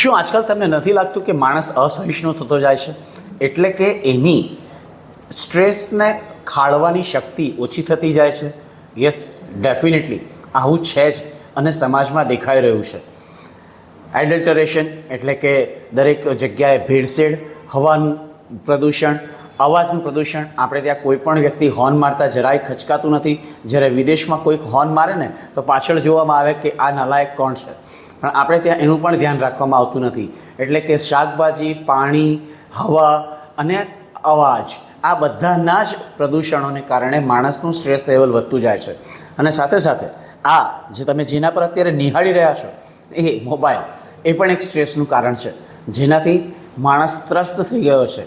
શું આજકાલ તમને નથી લાગતું કે માણસ અસહિષ્ણુ થતો જાય છે? એટલે કે એની સ્ટ્રેસને ખાળવાની શક્તિ ઓછી થતી જાય છે. યસ, ડેફિનેટલી આવું છે જ અને સમાજમાં દેખાઈ રહ્યું છે. એડલ્ટરેશન એટલે કે દરેક જગ્યાએ ભેળસેળ, હવાનું પ્રદૂષણ, અવાજનું પ્રદૂષણ. આપણે ત્યાં કોઈ પણ વ્યક્તિ હોર્ન મારતા જરાય ખચકાતું નથી. જ્યારે વિદેશમાં કોઈક હોર્ન મારે ને તો પાછળ જોવામાં આવે કે આ નાલાયક કોણ છે. પણ આપણે ત્યાં એનું પણ ધ્યાન રાખવામાં આવતું નથી. એટલે કે શાકભાજી, પાણી, હવા અને અવાજ, આ બધાના જ પ્રદૂષણોને કારણે માણસનું સ્ટ્રેસ લેવલ વધતું જાય છે. અને સાથે સાથે આ જે તમે જેના પર અત્યારે નિહાળી રહ્યા છો એ મોબાઈલ, એ પણ એક સ્ટ્રેસનું કારણ છે, જેનાથી માણસ ત્રસ્ત થઈ ગયો છે.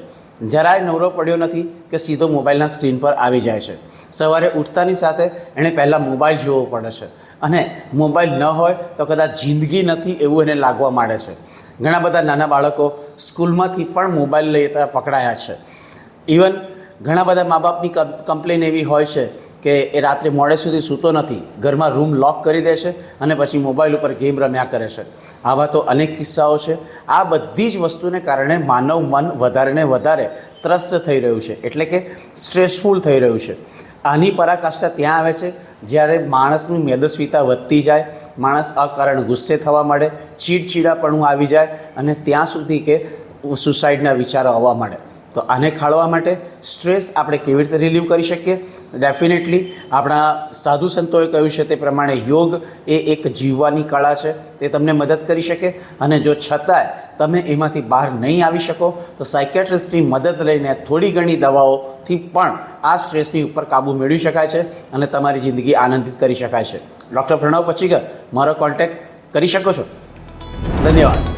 જરાય નવરો પડ્યો નથી કે સીધો મોબાઈલના સ્ક્રીન પર આવી જાય છે. સવારે ઉઠતાની સાથે એણે પહેલાં મોબાઈલ જોવો પડે છે અને મોબાઈલ ન હોય તો કદાચ જિંદગી નથી એવું એને લાગવા માંડે છે. ઘણા બધા નાના બાળકો સ્કૂલમાંથી પણ મોબાઈલ લેતા પકડાયા છે. ઇવન ઘણા બધા મા બાપની કમ્પ્લેન એવી હોય છે કે એ રાત્રે મોડે સુધી સૂતો નથી, ઘરમાં રૂમ લોક કરી દે છે અને પછી મોબાઈલ ઉપર ગેમ રમ્યા કરે છે. આવા તો અનેક કિસ્સાઓ છે. આ બધી જ વસ્તુને કારણે માનવ મન વધારે ને વધારે ત્રસ્ત થઈ રહ્યું છે, એટલે કે સ્ટ્રેસફુલ થઈ રહ્યું છે. આની પરાકાષ્ઠા ત્યાં આવે છે જ્યારે માણસની મેદસ્વીતા વધતી જાય, માણસ અકારણ ગુસ્સે થવા માંડે, ચીડચીડાપણું આવી જાય અને ત્યાં સુધી કે સુસાઇડના વિચારો આવવા માંડે. તો આને ખાળવા માટે સ્ટ્રેસ આપણે કેવી રીતે રિલીવ કરી શકીએ? ડેફિનેટલી આપણા સાધુ સંતોએ કહ્યું છે તે પ્રમાણે યોગ એ એક જીવવાની કળા છે. તે તમને મદદ કરી શકે. અને જો છતાંય તમે એમાંથી બહાર નહીં આવી શકો તો સાયકેટ્રિસ્ટની મદદ લઈને થોડી ઘણી દવાઓથી પણ આ સ્ટ્રેસની ઉપર કાબૂ મેળવી શકાય છે અને તમારી જિંદગી આનંદિત કરી શકાય છે. ડૉક્ટર પ્રણવ પચ્ચીગર, મારો કોન્ટેક્ટ કરી શકો છો. ધન્યવાદ.